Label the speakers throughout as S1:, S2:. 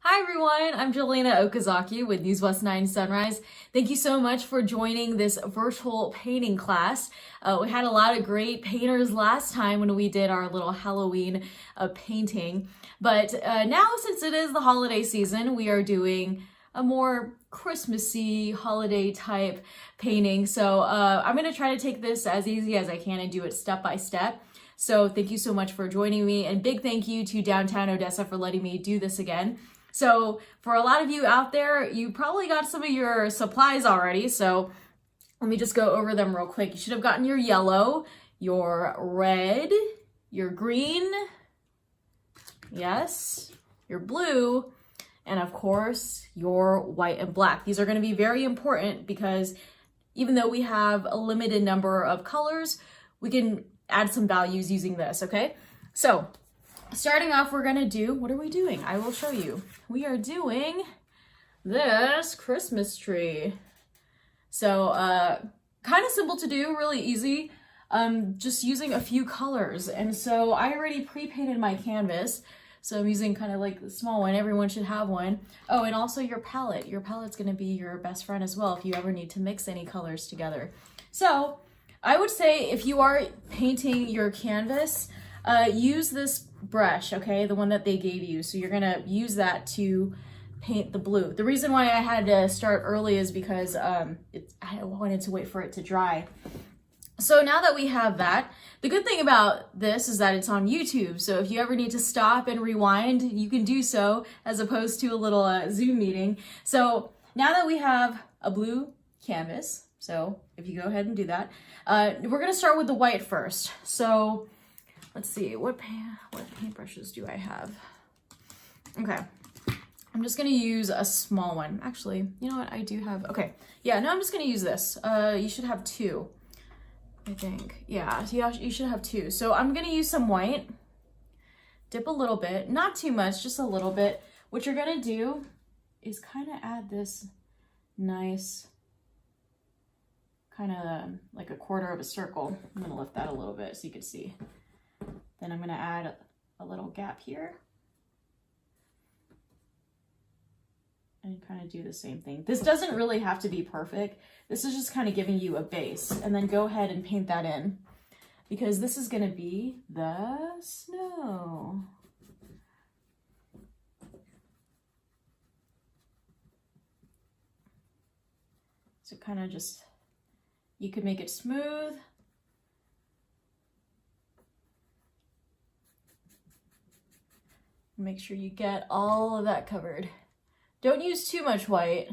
S1: Hi everyone, I'm Jolina Okazaki with News West 9 Sunrise. Thank you so much for joining this virtual painting class. We had a lot of great painters last time when we did our little Halloween painting. But now, since it is the holiday season, we are doing a more Christmassy holiday type painting. So I'm going to try to take this as easy as I can and do it step by step. So thank you so much for joining me, and big thank you to Downtown Odessa for letting me do this again. So for a lot of you out there, you probably got some of your supplies already. So let me just go over them real quick. You should have gotten your yellow, your red, your green, yes, your blue, and of course your white and black. These are going to be very important because even though we have a limited number of colors, we can add some values using this, okay? So starting off, we're gonna do, what are we doing? I will show you. We are doing this Christmas tree. So kind of simple to do, really easy, just using a few colors. And so I already pre-painted my canvas. So I'm using kind of like the small one. Everyone should have one. Oh, and also your palette. Your palette's gonna be your best friend as well if you ever need to mix any colors together. So I would say if you are painting your canvas, use this brush, okay? The one that they gave you. So you're gonna use that to paint the blue. The reason why I had to start early is because I wanted to wait for it to dry. So now that we have that, the good thing about this is that it's on YouTube. So if you ever need to stop and rewind, you can do so as opposed to a little Zoom meeting. So now that we have a blue canvas, so if you go ahead and do that, we're gonna start with the white first. So let's see, what paintbrushes do I have? Okay, I'm just gonna use a small one. Actually, you know what, I do have, okay. Yeah, no, I'm just gonna use this. You should have two, I think. Yeah, you should have two. So I'm gonna use some white, dip a little bit, not too much, just a little bit. What you're gonna do is kind of add this nice, kind of like a quarter of a circle. I'm gonna lift that a little bit so you can see. Then I'm gonna add a little gap here and kind of do the same thing. This doesn't really have to be perfect. This is just kind of giving you a base, and then go ahead and paint that in because this is gonna be the snow. So kind of just, you could make it smooth. Make sure you get all of that covered. Don't use too much white.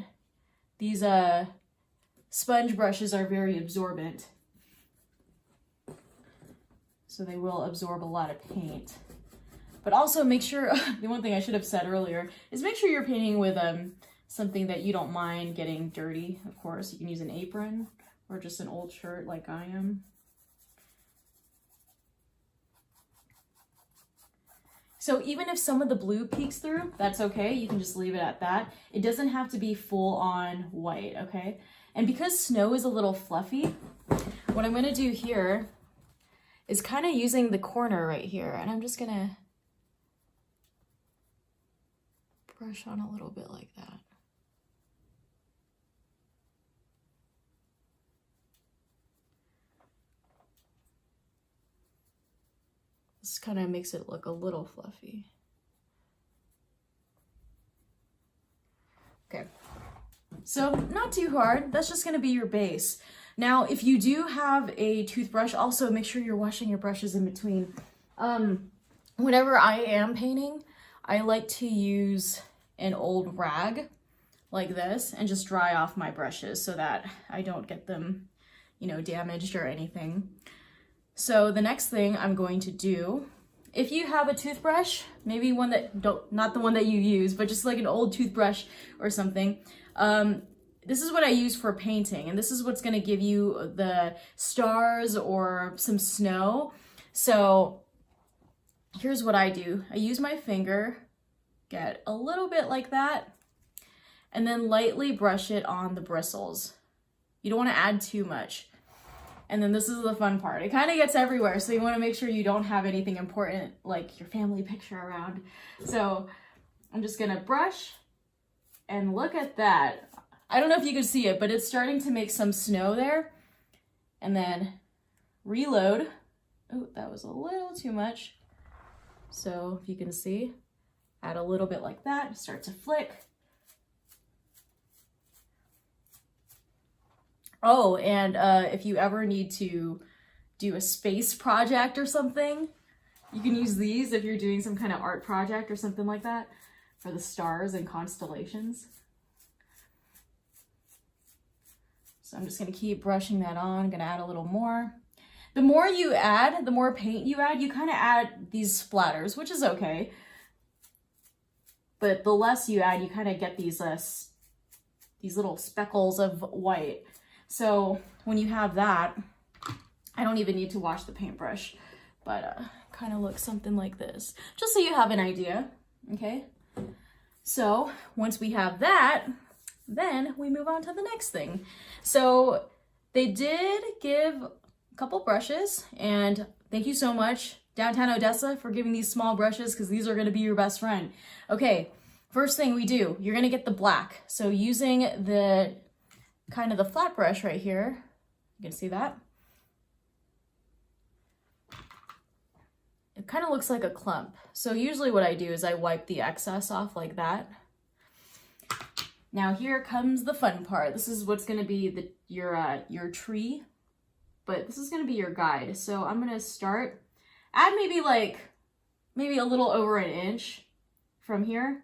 S1: These sponge brushes are very absorbent, so they will absorb a lot of paint. But also make sure, the one thing I should have said earlier is make sure you're painting with something that you don't mind getting dirty. Of course, you can use an apron or just an old shirt like I am. So even if some of the blue peeks through, that's okay. You can just leave it at that. It doesn't have to be full on white, okay? And because snow is a little fluffy, what I'm gonna do here is kind of using the corner right here, and I'm just gonna brush on a little bit like that. This kind of makes it look a little fluffy. Okay, so not too hard. That's just gonna be your base. Now, if you do have a toothbrush, also make sure you're washing your brushes in between. Whenever I am painting, I like to use an old rag like this and just dry off my brushes so that I don't get them, you know, damaged or anything. So the next thing I'm going to do, if you have a toothbrush, maybe one that not the one that you use, but just like an old toothbrush or something, this is what I use for painting, and this is what's gonna give you the stars or some snow. So here's what I do. I use my finger, get a little bit like that, and then lightly brush it on the bristles. You don't wanna add too much. And then this is the fun part. It kind of gets everywhere, so you want to make sure you don't have anything important like your family picture around. So I'm just gonna brush, and look at that. I don't know if you can see it, but it's starting to make some snow there. And then reload. Oh, that was a little too much. So if you can see, add a little bit like that, start to flick. Oh, and if you ever need to do a space project or something, you can use these if you're doing some kind of art project or something like that for the stars and constellations. So I'm just gonna keep brushing that on. I'm gonna add a little more. The more you add, the more paint you add, you kind of add these splatters, which is okay. But the less you add, you kind of get these little speckles of white. So when you have that, I don't even need to wash the paintbrush, but kind of looks something like this, just so you have an idea, okay? So once we have that, then we move on to the next thing. So they did give a couple brushes, and thank you so much, Downtown Odessa, for giving these small brushes, because these are going to be your best friend. Okay, first thing we do, you're going to get the black. So using the kind of the flat brush right here, you can see that. It kind of looks like a clump. So usually what I do is I wipe the excess off like that. Now here comes the fun part. This is what's going to be your tree, but this is going to be your guide. So I'm going to start, add maybe a little over an inch from here.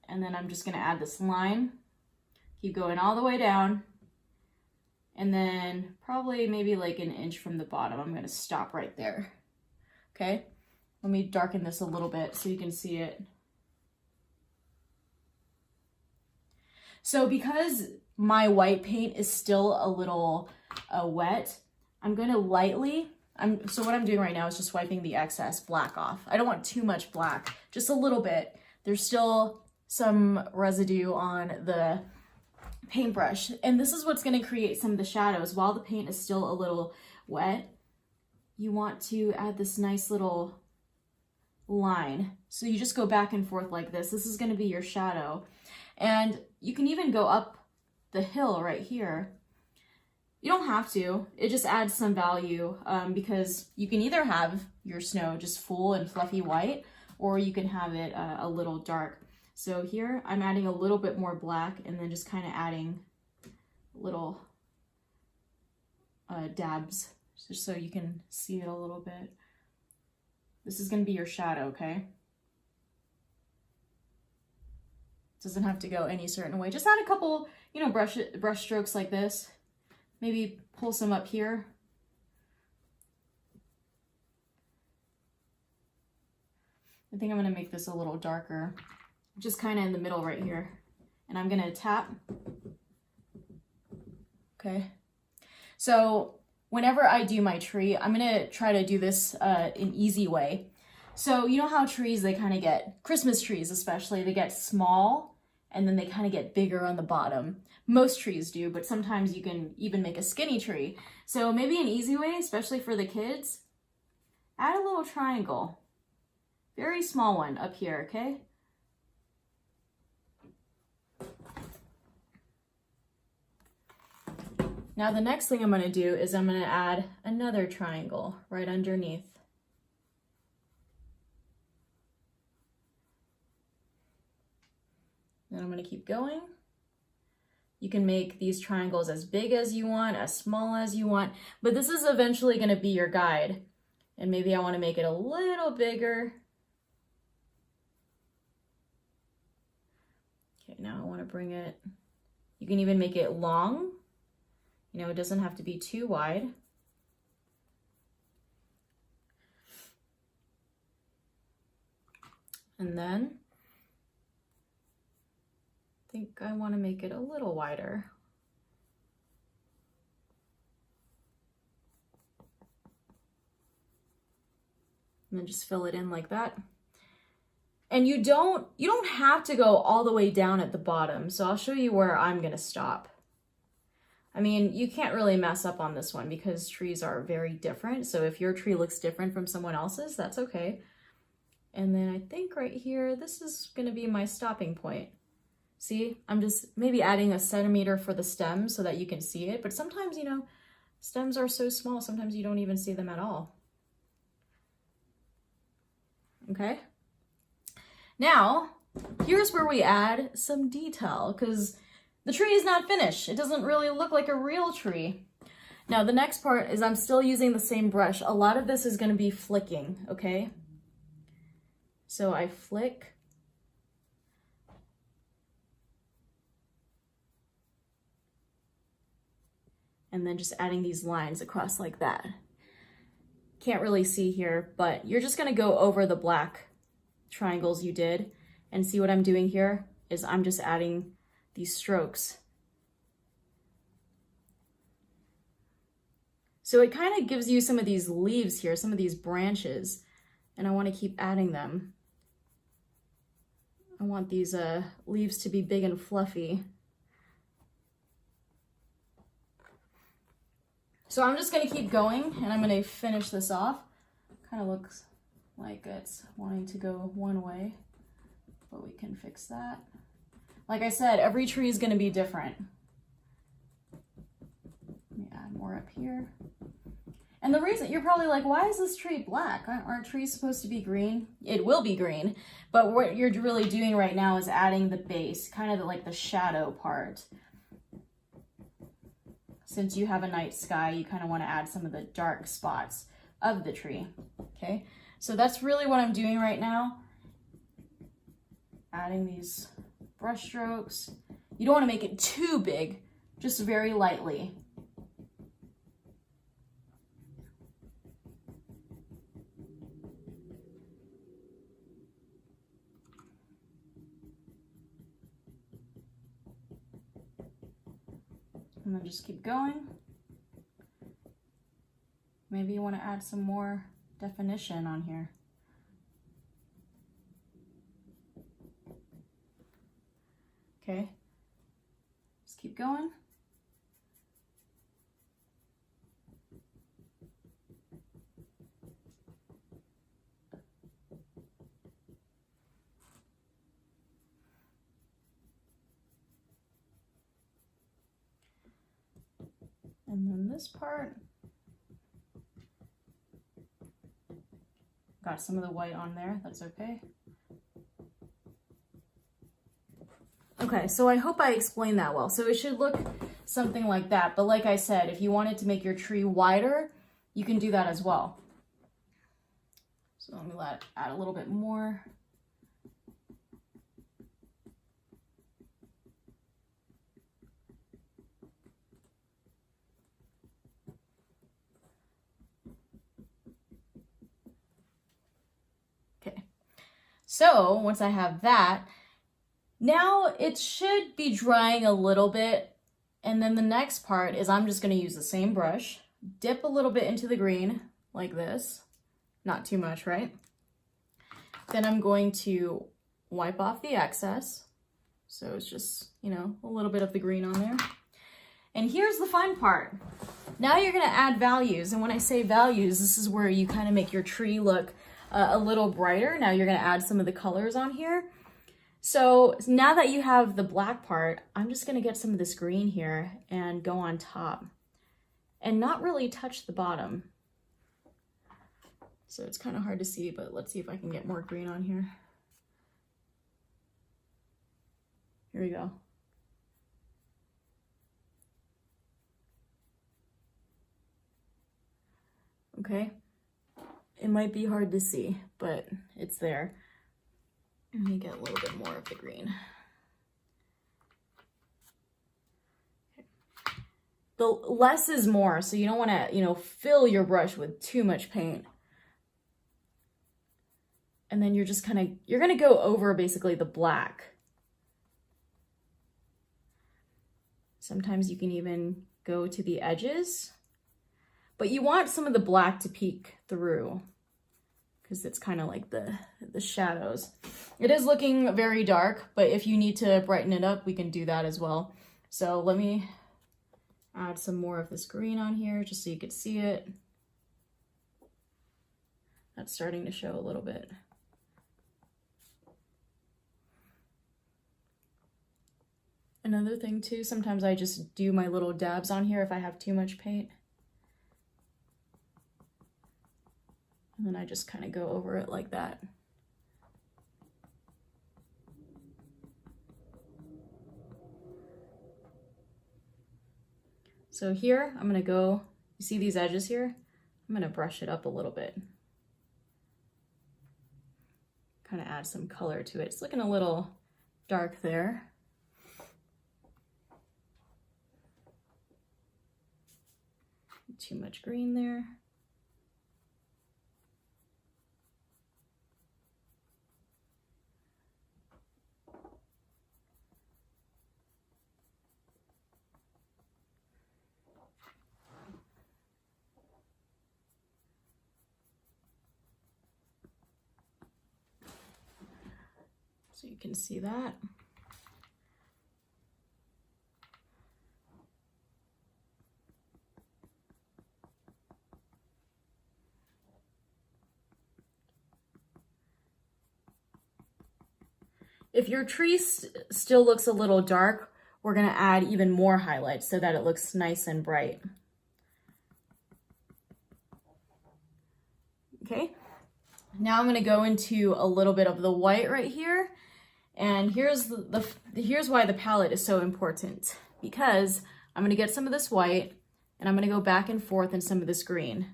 S1: And then I'm just going to add this line, keep going all the way down. And then probably maybe like an inch from the bottom. I'm going to stop right there. Okay, let me darken this a little bit so you can see it. So because my white paint is still a little wet, I'm going to lightly, so what I'm doing right now is just wiping the excess black off. I don't want too much black, just a little bit. There's still some residue on the paintbrush, and this is what's going to create some of the shadows. While the paint is still a little wet, you want to add this nice little line. So you just go back and forth like this. This is going to be your shadow. And you can even go up the hill right here. You don't have to. It just adds some value because you can either have your snow just full and fluffy white, or you can have it a little dark. So here I'm adding a little bit more black and then just kind of adding little dabs, just so you can see it a little bit. This is going to be your shadow, okay? Doesn't have to go any certain way. Just add a couple, brush strokes like this. Maybe pull some up here. I think I'm going to make this a little darker, just kind of in the middle right here. And I'm going to tap. Okay. So whenever I do my tree, I'm going to try to do this an easy way. So you know how trees, they kind of get, Christmas trees especially, they get small and then they kind of get bigger on the bottom. Most trees do, but sometimes you can even make a skinny tree. So maybe an easy way, especially for the kids, add a little triangle. Very small one up here, okay? Now the next thing I'm going to do is I'm going to add another triangle right underneath. Then I'm going to keep going. You can make these triangles as big as you want, as small as you want, but this is eventually going to be your guide. And maybe I want to make it a little bigger. Okay, now I want to bring it, you can even make it long. It doesn't have to be too wide. And then I think I want to make it a little wider. And then just fill it in like that. And you don't have to go all the way down at the bottom. So I'll show you where I'm going to stop. I mean, you can't really mess up on this one because trees are very different. So if your tree looks different from someone else's, that's okay. And then I think right here, this is gonna be my stopping point. See, I'm just maybe adding a centimeter for the stem so that you can see it. But sometimes, you know, stems are so small, sometimes you don't even see them at all. Okay. Now, here's where we add some detail because the tree is not finished. It doesn't really look like a real tree. Now, the next part is I'm still using the same brush. A lot of this is going to be flicking, okay? So I flick. And then just adding these lines across like that. Can't really see here, but you're just gonna go over the black triangles you did and see what I'm doing here is I'm just adding these strokes. So it kind of gives you some of these leaves here, some of these branches, and I want to keep adding them. I want these leaves to be big and fluffy. So I'm just gonna keep going and I'm gonna finish this off. Kind of looks like it's wanting to go one way, but we can fix that. Like I said, every tree is gonna be different. Let me add more up here. And the reason, you're probably like, why is this tree black? Aren't trees supposed to be green? It will be green, but what you're really doing right now is adding the base, kind of like the shadow part. Since you have a night sky, you kind of want to add some of the dark spots of the tree, okay? So that's really what I'm doing right now. Adding these brush strokes. You don't want to make it too big, just very lightly. And then just keep going. Maybe you want to add some more definition on here. Okay, just keep going. And then this part, got some of the white on there, that's okay. Okay, so I hope I explained that well. So it should look something like that, but like I said, if you wanted to make your tree wider, you can do that as well. So let me add a little bit more. So once I have that, now it should be drying a little bit. And then the next part is I'm just going to use the same brush, dip a little bit into the green like this, not too much, right? Then I'm going to wipe off the excess. So it's just, you know, a little bit of the green on there. And here's the fun part. Now you're going to add values. And when I say values, this is where you kind of make your tree look a little brighter. Now you're going to add some of the colors on here. So now that you have the black part, I'm just going to get some of this green here and go on top and not really touch the bottom. So it's kind of hard to see, but let's see if I can get more green on here. Here we go. Okay. It might be hard to see, but it's there. Let me get a little bit more of the green. Okay. The less is more, so you don't want to, you know, fill your brush with too much paint. And then you're just kind of, you're going to go over basically the black. Sometimes you can even go to the edges, but you want some of the black to peek through, because it's kind of like the shadows. It is looking very dark, but if you need to brighten it up, we can do that as well. So let me add some more of this green on here just so you could see it. That's starting to show a little bit. Another thing too, sometimes I just do my little dabs on here if I have too much paint. And then I just kind of go over it like that. So here, I'm gonna go, you see these edges here? I'm gonna brush it up a little bit. Kind of add some color to it. It's looking a little dark there. Too much green there. So you can see that. If your tree still looks a little dark, we're gonna add even more highlights so that it looks nice and bright. Okay, now I'm gonna go into a little bit of the white right here. And here's why the palette is so important, because I'm gonna get some of this white and I'm gonna go back and forth in some of this green.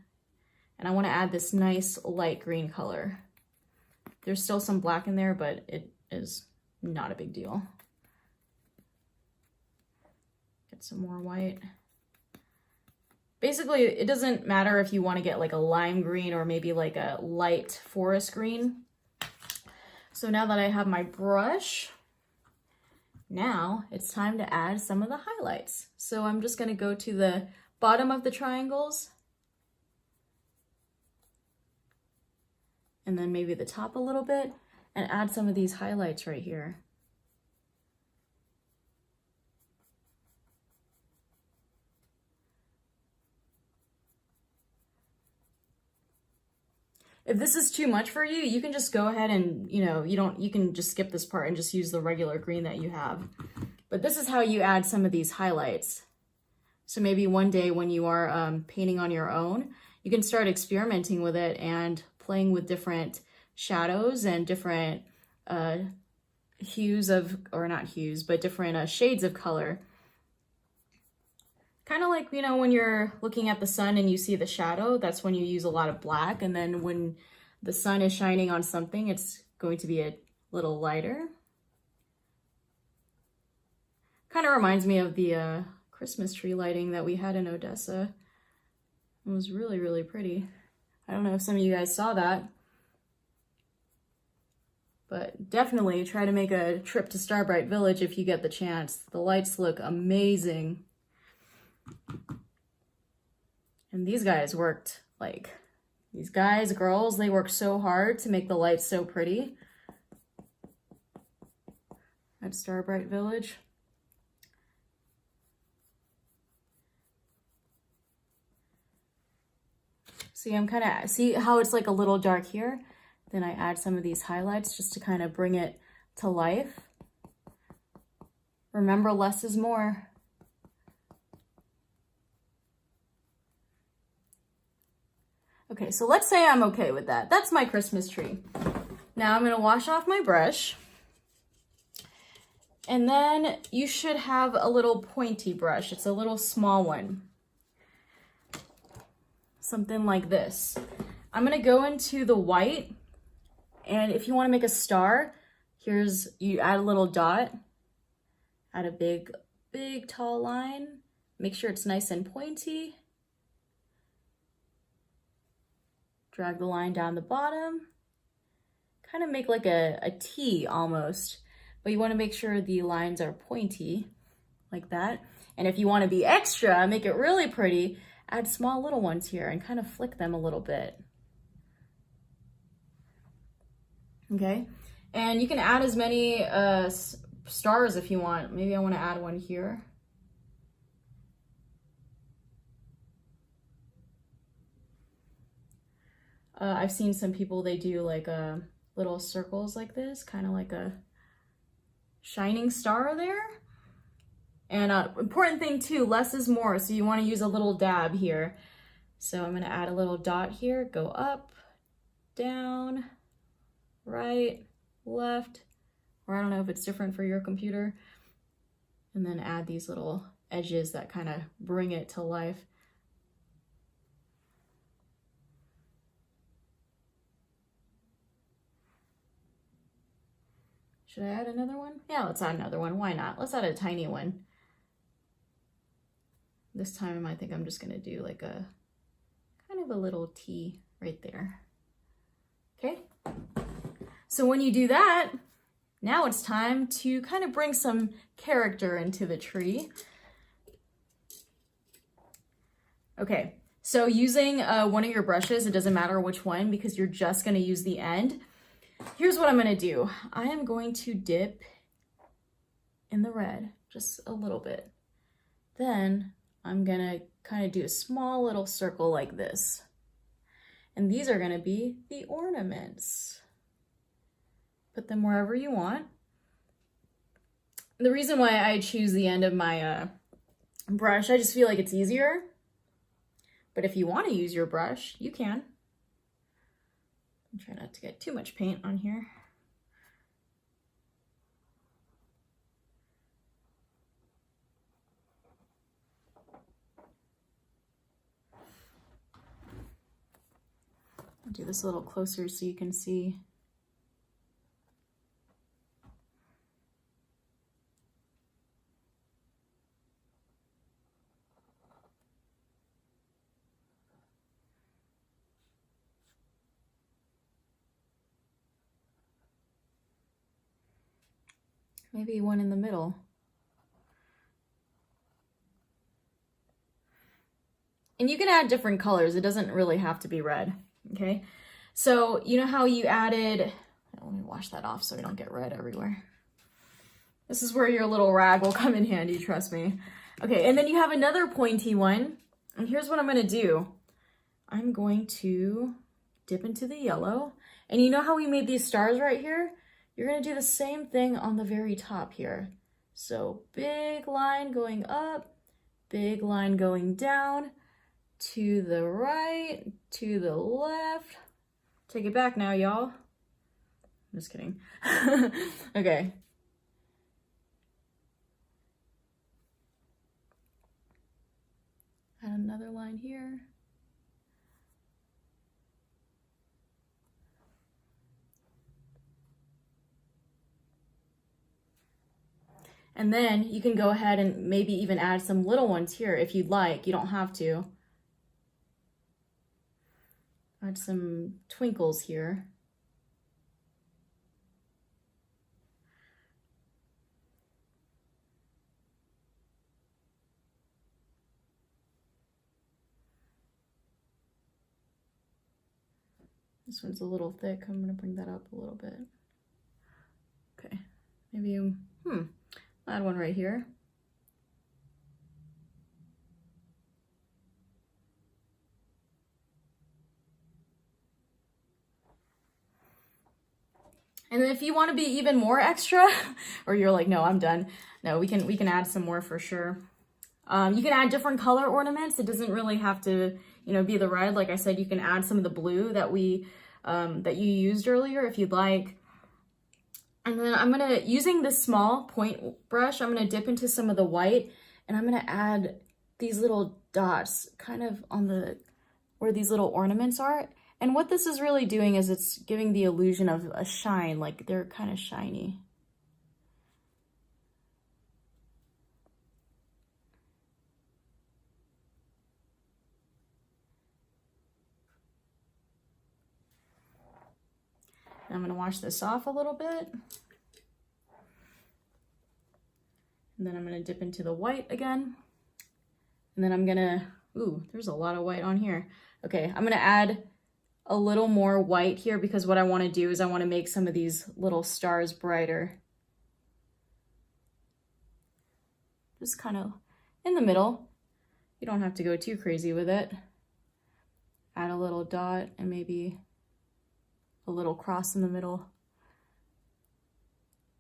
S1: And I wanna add this nice light green color. There's still some black in there, but it is not a big deal. Get some more white. Basically, it doesn't matter if you want to get like a lime green or maybe like a light forest green. So now that I have my brush, now it's time to add some of the highlights. So I'm just going to go to the bottom of the triangles and then maybe the top a little bit, and add some of these highlights right here. If this is too much for you, you can just go ahead and, you can just skip this part and just use the regular green that you have. But this is how you add some of these highlights. So maybe one day when you are painting on your own, you can start experimenting with it and playing with different shadows and different hues of, or not hues, but different shades of color. Kind of like, when you're looking at the sun and you see the shadow, that's when you use a lot of black. And then when the sun is shining on something, it's going to be a little lighter. Kind of reminds me of the Christmas tree lighting that we had in Odessa. It was really, really pretty. I don't know if some of you guys saw that. But definitely try to make a trip to Starbright Village if you get the chance. The lights look amazing. And these guys worked, these guys, girls, they worked so hard to make the lights so pretty at Starbright Village. See how it's like a little dark here? Then I add some of these highlights just to kind of bring it to life. Remember, less is more. Okay, so let's say I'm okay with that. That's my Christmas tree. Now I'm gonna wash off my brush. And then you should have a little pointy brush. It's a little small one. Something like this. I'm gonna go into the white, and if you wanna make a star, you add a little dot, add a big, tall line. Make sure it's nice and pointy. Drag the line down the bottom. Kind of make like a T almost, but you wanna make sure the lines are pointy, like that. And if you wanna be extra, make it really pretty, add small little ones here and kind of flick them a little bit. Okay, and you can add as many stars if you want. Maybe I want to add one here. I've seen some people, they do like little circles like this, kind of like a shining star there. And important thing too, less is more. So you want to use a little dab here. So I'm going to add a little dot here, go up, down, right, left, or I don't know if it's different for your computer. And then add these little edges that kind of bring it to life. Should I add another one? Yeah, let's add another one. Why not? Let's add a tiny one. This time I think I'm just gonna do like a kind of a little T right there. Okay, so when you do that, now it's time to kind of bring some character into the tree. Okay, so using one of your brushes, it doesn't matter which one because you're just gonna use the end. Here's what I'm gonna do. I am going to dip in the red just a little bit. Then I'm gonna kind of do a small little circle like this. And these are gonna be the ornaments. Put them wherever you want. The reason why I choose the end of my brush, I just feel like it's easier. But if you want to use your brush, you can. Try not to get too much paint on here. I'll do this a little closer so you can see. Maybe one in the middle. And you can add different colors. It doesn't really have to be red, okay? So you know how you added, let me wash that off so we don't get red everywhere. This is where your little rag will come in handy, trust me. Okay, and then you have another pointy one. And here's what I'm gonna do. I'm going to dip into the yellow. And you know how we made these stars right here? You're gonna do the same thing on the very top here. So big line going up, big line going down, to the right, to the left. Take it back now, y'all. I'm just kidding. Okay. Add another line here. And then you can go ahead and maybe even add some little ones here if you'd like. You don't have to. Add some twinkles here. This one's a little thick. I'm gonna bring that up a little bit. Okay, maybe, add one right here. And then if you want to be even more extra, or you're like, no, I'm done. No, we can add some more for sure. You can add different color ornaments. It doesn't really have to, be the red. Like I said, you can add some of the blue that that you used earlier if you'd like. And then using this small point brush, I'm gonna dip into some of the white and I'm gonna add these little dots kind of on where these little ornaments are. And what this is really doing is it's giving the illusion of a shine, like they're kind of shiny. And I'm gonna wash this off a little bit. And then I'm gonna dip into the white again. And then I'm gonna, there's a lot of white on here. Okay, I'm gonna add a little more white here because what I wanna do is I wanna make some of these little stars brighter. Just kind of in the middle. You don't have to go too crazy with it. Add a little dot and maybe a little cross in the middle.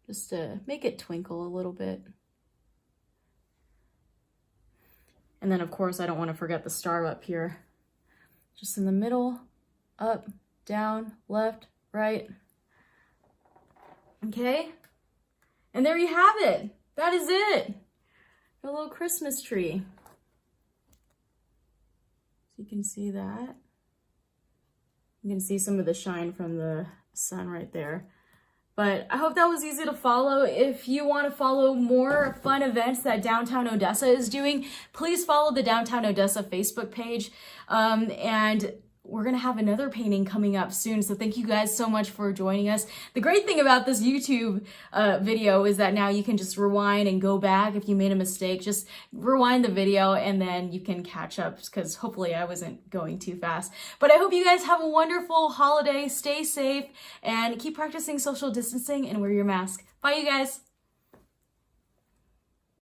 S1: Just to make it twinkle a little bit. And then of course, I don't want to forget the star up here. Just in the middle, up, down, left, right. Okay. And there you have it. That is it. A little Christmas tree. So you can see that. You can see some of the shine from the sun right there. But I hope that was easy to follow. If you want to follow more fun events that Downtown Odessa is doing, please follow the Downtown Odessa Facebook page. And we're going to have another painting coming up soon. So thank you guys so much for joining us. The great thing about this YouTube video is that now you can just rewind and go back if you made a mistake. Just rewind the video and then you can catch up, because hopefully I wasn't going too fast. But I hope you guys have a wonderful holiday. Stay safe and keep practicing social distancing and wear your mask. Bye, you guys.